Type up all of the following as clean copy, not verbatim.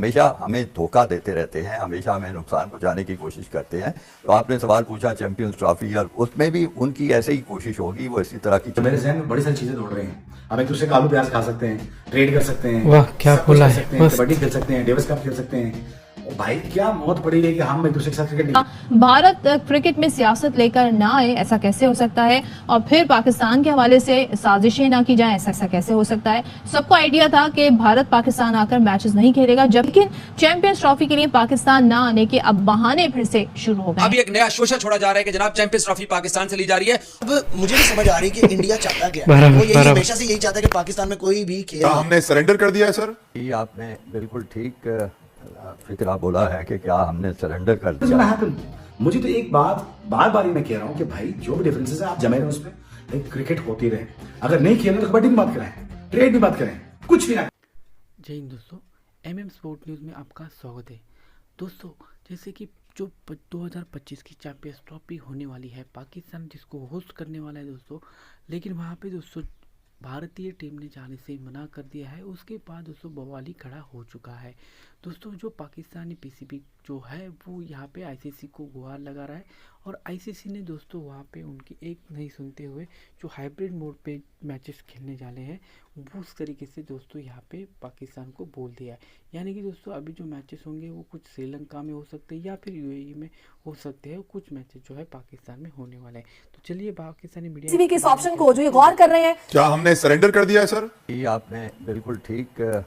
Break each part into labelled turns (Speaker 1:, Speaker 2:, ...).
Speaker 1: हमेशा हमें धोखा देते रहते हैं, हमेशा हमें नुकसान पहुंचाने की कोशिश करते हैं। तो आपने सवाल पूछा चैंपियंस ट्रॉफी, और उसमें भी उनकी ऐसे ही कोशिश होगी, वो इसी तरह की।
Speaker 2: तो मेरे जहन में बड़ी सारी चीजें दौड़ रही हैं। हम एक दूसरे का आलू प्याज खा सकते हैं, ट्रेड कर सकते हैं,
Speaker 3: वाह क्या बोला है,
Speaker 2: कबड्डी खेल सकते हैं, डेविस कप खेल सकते हैं। भाई क्या मौत पड़ी है कि हम एक दूसरे के साथ क्रिकेट
Speaker 4: भारत क्रिकेट में सियासत लेकर ना आए, ऐसा कैसे हो सकता है? और फिर पाकिस्तान के हवाले से साजिशें ना की जाएं, ऐसा कैसे हो सकता है? सबको आइडिया था कि भारत पाकिस्तान आकर मैचेस नहीं खेलेगा, जबकि चैंपियंस ट्रॉफी के लिए पाकिस्तान ना आने के अब बहाने फिर से शुरू हो गए।
Speaker 5: अभी एक नया शोषण छोड़ा जा रहा है कि जनाब चैंपियंस ट्रॉफी पाकिस्तान से ली जा रही है।
Speaker 6: अब मुझे नहीं समझ आ रही कि इंडिया चाहता क्या है। वो यही हमेशा से यही चाहता है कि पाकिस्तान में कोई भी खेल।
Speaker 7: हमने सरेंडर कर दिया है सर?
Speaker 1: ये आपने बिल्कुल ठीक फिक्रा बोला है कि क्या हमने सरेंडर कर दिया।
Speaker 2: मुझे तो एक बात बार बार ही मैं कह रहा हूँ कि भाई जो भी डिफरेंसेस है आप जमे रहे उस पर, क्रिकेट होती रहे। अगर नहीं खेलना तो कबड्डी की बात करें, ट्रेड की बात करें, कुछ भी ना।
Speaker 3: जय हिंद दोस्तों, MM स्पोर्ट न्यूज़ में आपका स्वागत है। दोस्तों जैसे कि जो 2025 की चैंपियंस ट्रॉफी होने वाली है, पाकिस्तान जिसको होस्ट करने वाला है दोस्तों, लेकिन वहाँ पे दोस्तों भारतीय टीम ने जाने से मना कर दिया है। उसके बाद दोस्तों बवाली खड़ा हो चुका है। दोस्तों जो पाकिस्तानी PCB जो है वो यहाँ पे ICC को गुहार लगा रहा है, और ICC ने दोस्तों वहाँ पे उनकी एक नहीं सुनते हुए जो हाइब्रिड मोड पे मैचेस खेलने जाने हैं वो उस तरीके से दोस्तों यहाँ पे पाकिस्तान को बोल दिया है। यानी कि दोस्तों अभी जो मैचेस होंगे वो कुछ श्रीलंका में हो सकते हैं या फिर UAE में हो सकते हैं, कुछ मैचेस जो है पाकिस्तान में होने वाले हैं। तो चलिए पाकिस्तानी मीडिया
Speaker 8: के इस ऑप्शन को जो ये गौर कर रहे हैं,
Speaker 7: क्या हमने सरेंडर कर दिया है सर?
Speaker 1: ये आपने बिल्कुल ठीक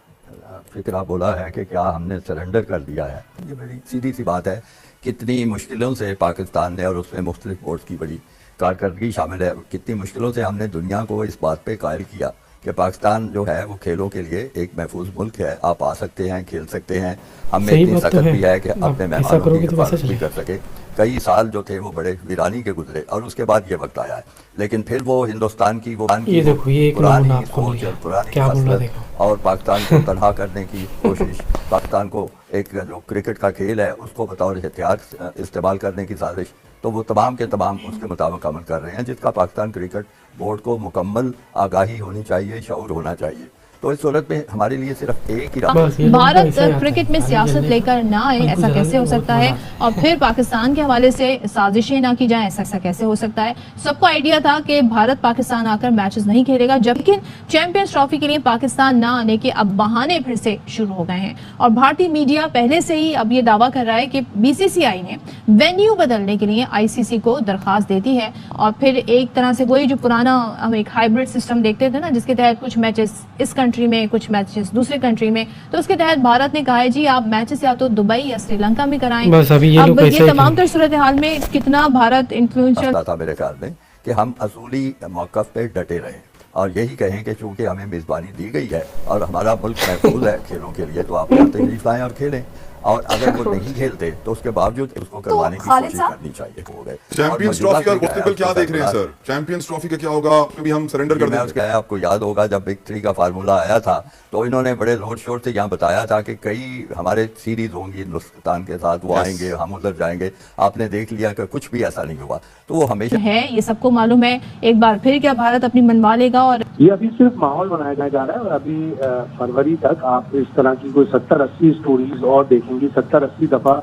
Speaker 1: फिक्रा बोला है कि क्या हमने सरेंडर कर दिया है। ये बड़ी सीधी सी बात है, कितनी मुश्किलों से पाकिस्तान ने, और उसमें मुख्तलिफ बोर्ड्स की बड़ी कारकर्दगी शामिल है, कितनी मुश्किलों से हमने दुनिया को इस बात पे कायल किया कि पाकिस्तान जो है वो खेलों के लिए एक महफूज मुल्क है। आप आ सकते हैं, खेल सकते हैं, हमें इतनी सख्त भी है कि अपने मेहमानों की हिफाजत भी कर सके। कई साल जो थे वो बड़े वीरानी के गुजरे, और उसके बाद ये वक्त आया है। लेकिन फिर वो हिंदुस्तान की पुरानी सोच और पुरानी मसलत और पाकिस्तान को तनहा करने की कोशिश, पाकिस्तान को एक जो क्रिकेट का खेल है उसको बतौर हथियार इस्तेमाल करने की साजिश, तो वो तमाम के तमाम उसके मुताबिक अमल कर रहे हैं, जिसका पाकिस्तान क्रिकेट बोर्ड को मुकम्मल आगाही होनी चाहिए, शऊर होना चाहिए। तो इस सूरत में हमारे लिए सिर्फ एक ही
Speaker 4: भारत क्रिकेट में सियासत लेकर ना आए, ऐसा कैसे हो सकता है? और फिर पाकिस्तान के हवाले से साजिशें ना की जाएं, ऐसा कैसे हो सकता है? सबको आइडिया था कि भारत पाकिस्तान आकर मैचेस नहीं खेलेगा, जबकि चैंपियंस ट्रॉफी के लिए पाकिस्तान ना आने के अब बहाने फिर से शुरू हो गए हैं। और भारतीय मीडिया पहले से ही अब ये दावा कर रहा है कि BCCI ने वेन्यू बदलने के लिए ICC को दरखास्त देती है, और फिर एक तरह से वही जो पुराना हम एक हाइब्रिड सिस्टम देखते थे ना, जिसके तहत कुछ मैचेस इस कंट्री में, कुछ मैचेस दूसरे कंट्री में, तो उसके तहत भारत ने कहा है जी आप मैचेस या तो दुबई या श्रीलंका में कराएं।
Speaker 3: बस अभी
Speaker 4: अब ये तमाम तर सूरत हाल में कितना भारत इन्फ्लुएंशियल
Speaker 1: था मेरे ख्याल में कि हम असूली मौक़िफ़ पे डटे रहें और यही कहें कि चूंकि हमें मेज़बानी दी गई है और हमारा मुल्क महफूज है खेलों के लिए, तो आप तशरीफ लाएं और खेलें। और अगर वो नहीं खेलते तो उसके बावजूद उसको करवाने की कोशिश करनी चाहिए। हो गए
Speaker 7: चैंपियंस ट्रॉफी और मुस्तकबिल क्या देख रहे हैं सर? चैंपियंस ट्रॉफी का क्या होगा? कभी हम सरेंडर कर देंगे?
Speaker 1: आपको याद होगा जब बिग 3 का फार्मूला आया था तो इन्होंने बड़े जोर शोर से यहाँ बताया था कि कई हमारे सीरीज होंगी हिंदुस्तान के साथ, वो आएंगे, हम उधर जाएंगे। आपने देख लिया कि कुछ भी ऐसा नहीं हुआ। तो वो हमेशा
Speaker 4: है, ये सबको मालूम है। एक बार फिर क्या भारत अपनी मनवा लेगा? और
Speaker 9: ये अभी सिर्फ माहौल बनाया जा रहा है, और अभी फरवरी तक आप इस तरह की कोई 70-80 स्टोरीज और देखेंगी। 70-80 दफा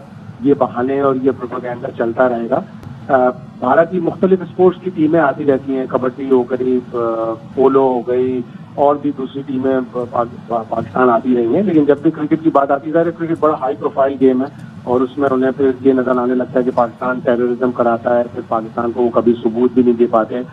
Speaker 9: ये बहाने और ये प्रोपेगेंडा चलता रहेगा। भारत की मुख्तलिफ स्पोर्ट्स की टीमें आती रहती हैं, कबड्डी हो गई, पोलो हो गई, और भी दूसरी टीमें पाकिस्तान आती रही हैं। लेकिन जब भी क्रिकेट की बात आती है, क्रिकेट बड़ा हाई प्रोफाइल गेम है, और उसमें उन्हें फिर ये नजर आने लगता है कि पाकिस्तान टेररिज्म कराता है, फिर पाकिस्तान को वो कभी सबूत भी नहीं दे पाते।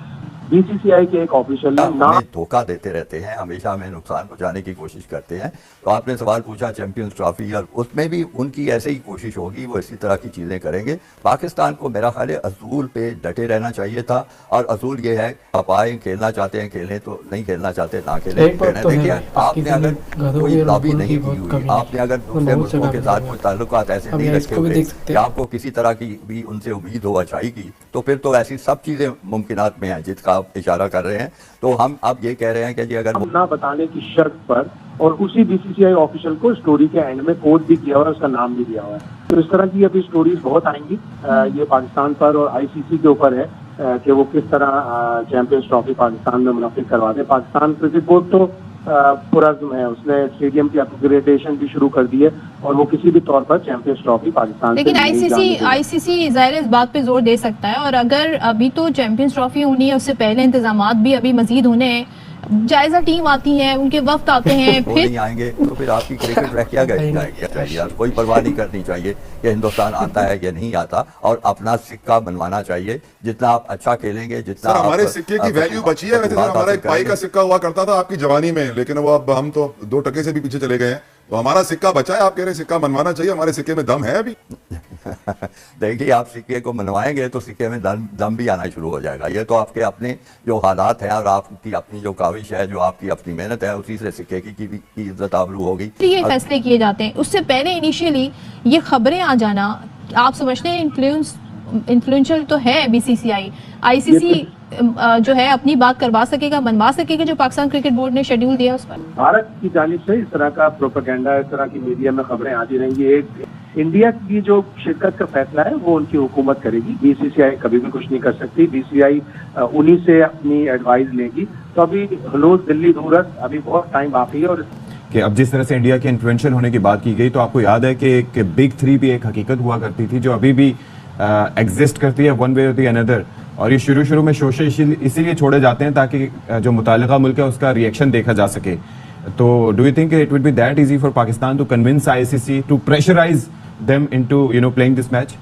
Speaker 9: BCCI के एक ऑफिशियल ने
Speaker 1: धोखा देते रहते हैं, हमेशा हमें नुकसान पहुंचाने की कोशिश करते हैं। तो आपने सवाल पूछा चैंपियंस ट्रॉफी, और उसमें भी उनकी ऐसे ही कोशिश होगी, वो इसी तरह की चीजें करेंगे। पाकिस्तान को मेरा ख्याल है असूल पे डटे रहना चाहिए था, और असूल ये है आप आए, खेलना चाहते हैं खेलें, तो नहीं खेलना चाहते ना खेलें। देखिए आपने अगर कोई लॉबी नहीं की हुई, आपने अगर दूसरे मुल्कों के साथ कोई ताल्लुकात ऐसे नहीं रखे हुए कि आपको किसी तरह की भी उनसे उम्मीद हो अच्छाई की, तो फिर तो ऐसी सब चीजें मुमकिनात में हैं जिसका आप इशारा कर रहे हैं। तो हम अब ये कह रहे हैं कि जी अगर
Speaker 9: ना बताने की शर्त पर, और उसी BCCI ऑफिशियल को स्टोरी के एंड में कोड भी किया हुआ है, उसका नाम भी दिया हुआ है। तो इस तरह की अभी स्टोरीज बहुत आएंगी। ये पाकिस्तान पर और ICC के ऊपर है कि वो किस तरह चैंपियंस ट्रॉफी पाकिस्तान में मुनाफिक करवा दे। पाकिस्तान क्रिकेट बोर्ड तो पुरज़्म है, उसने स्टेडियम की अपग्रेडेशन भी शुरू कर दी है और वो किसी भी तौर पर चैंपियंस ट्रॉफी पाकिस्तान
Speaker 4: लेकिन
Speaker 9: से नहीं जाने देगा।
Speaker 4: आईसीसी ज़ाहिर है इस बात पे जोर दे सकता है, और अगर अभी तो चैंपियंस ट्रॉफी होनी है, उससे पहले इंतजामात भी अभी मजीद होने हैं, जायजा टीम आती है, उनके वक्त आते हैं,
Speaker 1: वो
Speaker 4: फिर
Speaker 1: नहीं आएंगे तो फिर आपकी क्रिकेट रह क्या गई जाएगी। चाहिए आप कोई परवाह नहीं करनी चाहिए कि हिंदुस्तान आता है या नहीं आता, और अपना सिक्का बनवाना चाहिए। जितना आप अच्छा खेलेंगे, जितना
Speaker 7: सर हमारे
Speaker 1: आप
Speaker 7: सिक्के की वैल्यू बची है। वैसे हमारा एक पाई का सिक्का हुआ करता था आपकी जवानी में, लेकिन वो अब हम तो 2 टके से भी पीछे चले गए हैं, तो हमारा सिक्का बचा है। आप कह रहे हैं सिक्का बनवाना चाहिए, हमारे सिक्के में दम है अभी।
Speaker 1: देखिए, आप सिक्के को मनवाएंगे तो सिक्के में दम भी आना शुरू हो जाएगा। ये तो आपके अपने जो हालात हैं और आपकी अपनी जो काविश है, जो आपकी अपनी मेहनत है, उसी से सिक्के की इज्जत आबरू होगी।
Speaker 4: ये फैसले किए जाते हैं। उससे पहले इनिशियली ये खबरें आ जाना, आप समझते हैं इन्फ्लुएंशियल तो है बीसीसीआई, आईसीसी जो है अपनी बात करवा सकेगा, बनवा सकेगा जो पाकिस्तान क्रिकेट बोर्ड ने शेड्यूल दिया उस पर?
Speaker 9: भारत की जानिब से इस तरह का प्रोपेगेंडा, इस तरह की मीडिया में खबरें आती रहेंगी। एक इंडिया की जो शिरकत का फैसला है वो उनकी हुकूमत करेगी, बीसीसीआई कभी भी कुछ नहीं कर सकती। बीसीसीआई उन्हीं से अपनी एडवाइस लेगी। तो अभी हलूस दिल्ली दूरस, अभी बहुत टाइम बाकी है। और
Speaker 10: कि अब जिस तरह से इंडिया के इन्फ्लुएंशियल होने की बात की गई, तो आपको याद है कि बिग 3 भी एक हकीकत हुआ करती थी जो अभी भी एग्जिस्ट करती है वन वे और दी अनदर, और ये शुरू में शोशे इसीलिए छोड़े जाते हैं ताकि जो मुतालिका मुल्क है उसका रिएक्शन देखा जा सके। तो do you think it would be that easy for Pakistan to convince ICC to pressurise them into playing this match?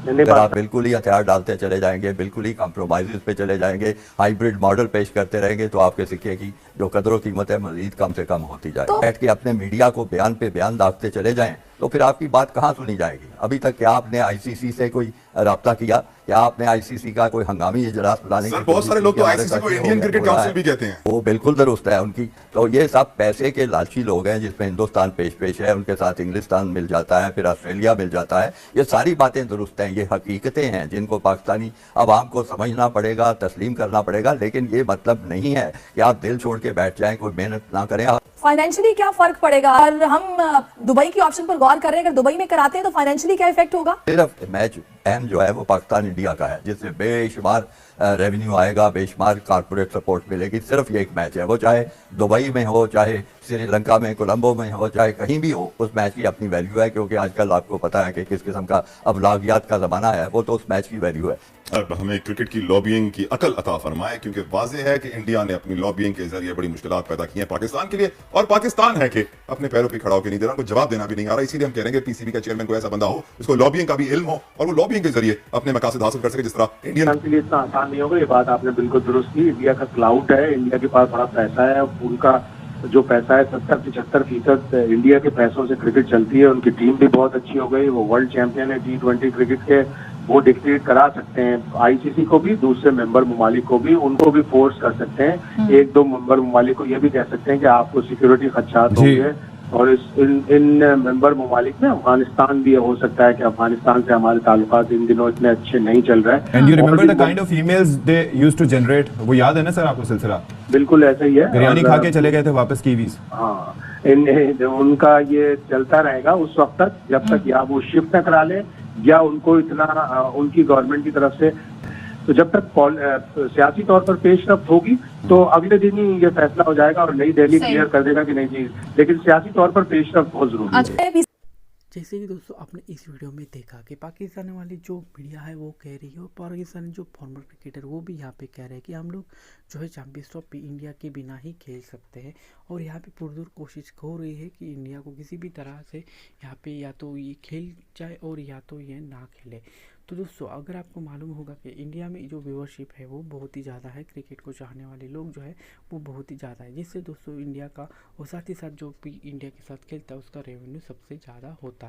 Speaker 1: अगर आप बिल्कुल ही हथियार डालते चले जाएंगे, बिल्कुल ही कॉम्प्रोमाइज़ पे चले जाएंगे, हाइब्रिड मॉडल पेश करते रहेंगे, तो आपके सिक्के की जो कदर कीमत है मजीद कम से कम होती जाएगी। बैठ के अपने मीडिया को बयान पे बयान दागते चले जाएं तो फिर आपकी बात कहाँ सुनी जाएगी? अभी तक क्या आपने आईसीसी से कोई राब्ता किया? क्या आपने आईसीसी का कोई हंगामी इजलास बुलाने की?
Speaker 7: बहुत सारे लोग तो आईसीसी को इंडियन क्रिकेट काउंसिल भी कहते हैं।
Speaker 1: वो बिल्कुल दुरुस्त है उनकी। तो ये सब पैसे के लालची लोग हैं, जिसमें हिंदुस्तान पेश है, उनके साथ इंग्लिस्तान मिल जाता है, फिर ऑस्ट्रेलिया मिल जाता है। ये सारी बातें दुरुस्त हैं, ये हकीकतें हैं जिनको पाकिस्तानी आवाम को समझना पड़ेगा, तस्लीम करना पड़ेगा। लेकिन ये मतलब नहीं है कि आप दिल छोड़ के बैठ जाएं, कोई मेहनत ना करें।
Speaker 8: फाइनेंशियली क्या फर्क पड़ेगा? और हम दुबई की ऑप्शन पर गौर कर रहे हैं, अगर दुबई में कराते हैं तो फाइनेंशियली क्या इफेक्ट होगा?
Speaker 1: सिर्फ मैच अहम जो है वो पाकिस्तान इंडिया का है, जिससे बेशुमार रेवेन्यू आएगा, बेशुमार कारपोरेट सपोर्ट मिलेगी। सिर्फ ये एक मैच है, वो चाहे दुबई में हो, चाहे श्रीलंका में, कोलंबो में हो, चाहे कहीं भी हो, उस मैच की अपनी वैल्यू है। क्योंकि आजकल आपको पता है कि किस किस्म का अबलागियात का ज़माना है, वो तो उस मैच की वैल्यू है।
Speaker 7: अब हमें क्रिकेट की लॉबिंग की अकल अता फरमाए, क्योंकि वाज़ेह है कि इंडिया ने अपनी लॉबिंग के जरिए बड़ी मुश्किलात पैदा की हैं पाकिस्तान के लिए, और पाकिस्तान है कि अपने पैरों पे खड़ा होकर नहीं दे रहा, उनको जवाब देना भी नहीं आ रहा। इसीलिए हम कह रहे हैं कि पीसीबी का चेयरमैन कोई ऐसा बंदा हो जिसको लॉबिंग का भी इल्म हो और वो लॉबिंग के जरिए अपने मकासद हासिल कर सके, जिस तरह इंडियन
Speaker 9: के लिए इतना आसान नहीं होगा। ये बात आपने बिल्कुल दुरुस्त की। इंडिया का क्लाउड है, इंडिया के पास बड़ा पैसा है, उनका जो पैसा है 70-75% इंडिया के पैसों से क्रिकेट चलती है। उनकी टीम भी बहुत अच्छी हो गई, वो वर्ल्ड चैंपियन है T20 क्रिकेट के, वो डिक्टेट करा सकते हैं आईसीसी को भी, दूसरे मेंबर ममालिक को भी, उनको भी फोर्स कर सकते हैं। 1-2 मेंबर ममालिक को ये भी कह सकते हैं कि आपको सिक्योरिटी खदशात होंगे, और इन मेंबर ममालिक में अफगानिस्तान भी हो सकता है कि अफगानिस्तान से हमारे ताल्लुकात इन दिनों इतने अच्छे नहीं चल रहे हैं।
Speaker 10: And you remember the kind of emails they used to generate, वो याद है ना सर आपको सिलसिला?
Speaker 9: बिल्कुल ऐसा ही है।
Speaker 10: बिरयानी खा के चले गए थे वापस कीवीज।
Speaker 9: हाँ, उनका ये चलता रहेगा उस वक्त तक, जब तक या वो शिफ्ट न करा ले या उनको इतना उनकी गवर्नमेंट की तरफ से, तो जब तक सियासी तौर पर पेशरफ्त होगी तो अगले दिन ही ये फैसला हो जाएगा और नई दिल्ली क्लियर कर देगा कि नहीं जी, लेकिन सियासी तौर पर पेशरफ्त बहुत जरूरी है।
Speaker 3: जैसे कि दोस्तों आपने इस वीडियो में देखा कि पाकिस्तान वाली जो मीडिया है वो कह रही है, और पाकिस्तान जो फॉर्मर क्रिकेटर वो भी यहाँ पे कह रहे हैं कि हम लोग जो है चैंपियंस ट्रॉफी इंडिया के बिना ही खेल सकते हैं। और यहाँ पे पुरजोर कोशिश हो रही है कि इंडिया को किसी भी तरह से यहाँ पे या तो ये खेल जाए और या तो ये ना खेले। तो दोस्तों अगर आपको मालूम होगा कि इंडिया में जो व्यूअरशिप है वो बहुत ही ज़्यादा है, क्रिकेट को चाहने वाले लोग जो है वो बहुत ही ज़्यादा है, जिससे दोस्तों इंडिया का और साथ ही साथ जो भी इंडिया के साथ खेलता है उसका रेवेन्यू सबसे ज़्यादा होता है।